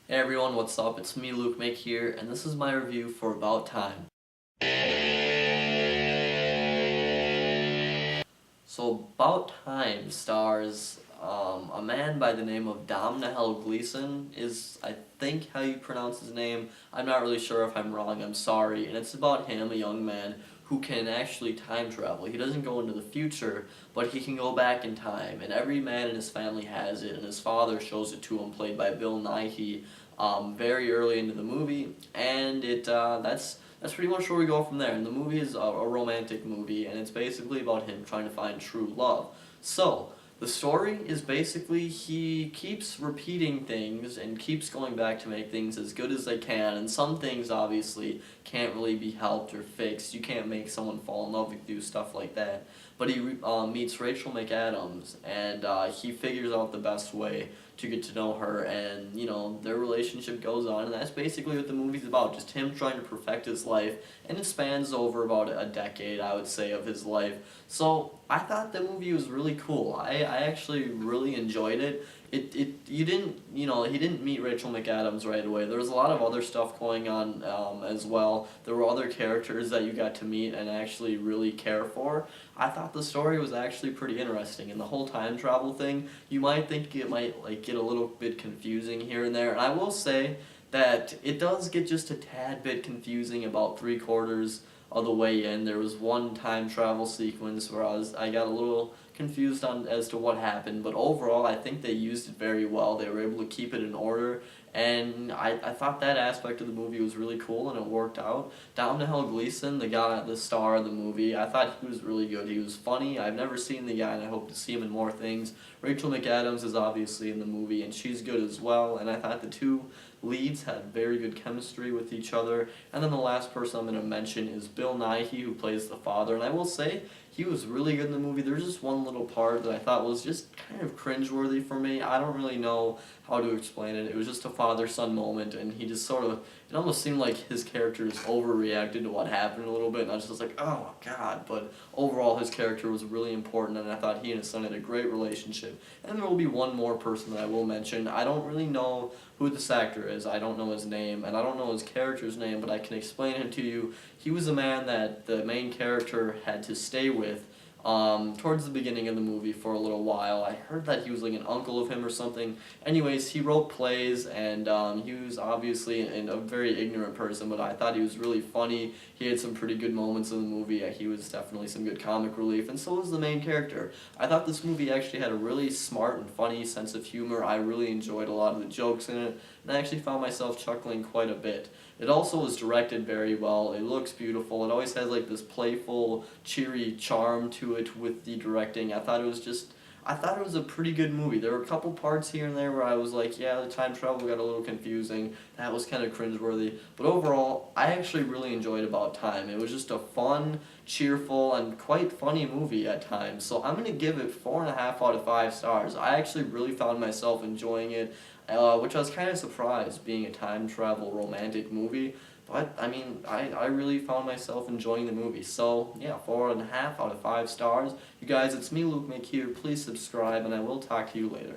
Hey everyone, what's up? It's me, lukemick here, and this is my review for About Time. So, About Time stars a man by the name of Domhnall Gleeson, is I think how you pronounce his name. I'm not really sure if I'm wrong, I'm sorry. And it's about him, a young man, who can actually time travel. He doesn't go into the future, but he can go back in time. And every man in his family has it, and his father shows it to him, played by Nighy, very early into the movie. And that's pretty much where we go from there. And the movie is a romantic movie, and it's basically about him trying to find true love. So, the story is basically he keeps repeating things and keeps going back to make things as good as they can, and some things obviously can't really be helped or fixed. You can't make someone fall in love with you, stuff like that. But he meets Rachel McAdams, and he figures out the best way to get to know her, and their relationship goes on, and that's basically what the movie's about, just him trying to perfect his life, and it spans over about a decade, I would say, of his life. So I thought the movie was really cool. I actually really enjoyed it. You didn't, he didn't meet Rachel McAdams right away. There was a lot of other stuff going on as well. There were other characters that you got to meet and actually really care for. I thought the story was actually pretty interesting, and the whole time travel thing, you might think it might get a little bit confusing here and there, and I will say that it does get just a tad bit confusing about 3/4 of the way in. There was one time travel sequence where I got a little confused on as to what happened, but overall I think they used it very well. They were able to keep it in order, and I thought that aspect of the movie was really cool, and it worked out. Domhnall Gleeson, the star of the movie, I thought he was really good. He was funny. I've never seen the guy, and I hope to see him in more things. Rachel McAdams is obviously in the movie, and she's good as well, and I thought the two leads had very good chemistry with each other. And then the last person I'm going to mention is Nighy, who plays the father, and I will say he was really good in the movie. There's just one little part that I thought was just kind of cringeworthy for me. I don't really know how to explain it. It was just a father-son moment, and he just sort of, it almost seemed like his characters overreacted to what happened a little bit, and I was just like, oh god. But overall, his character was really important, and I thought he and his son had a great relationship. And there will be one more person that I will mention. I don't really know who this actor is. I don't know his name, and I don't know his character's name, but I can explain him to you. He was a man that the main character had to stay with towards the beginning of the movie for a little while. I heard that he was like an uncle of him or something. Anyways, he wrote plays, and he was obviously a very ignorant person, but I thought he was really funny. He had some pretty good moments in the movie. He was definitely some good comic relief, and so was the main character. I thought this movie actually had a really smart and funny sense of humor. I really enjoyed a lot of the jokes in it, and I actually found myself chuckling quite a bit. It also was directed very well. It looks beautiful. It always has like this playful, cheery charm to it with the directing. I thought it was a pretty good movie. There were a couple parts here and there where I was like, yeah, the time travel got a little confusing. That was kind of cringeworthy. But overall, I actually really enjoyed About Time. It was just a fun, cheerful, and quite funny movie at times. So I'm going to give it 4.5 out of 5 stars. I actually really found myself enjoying it, which I was kind of surprised, being a time travel romantic movie. But, I mean, I really found myself enjoying the movie. So, yeah, 4.5 out of 5 stars. You guys, it's me, lukemick here. Please subscribe, and I will talk to you later.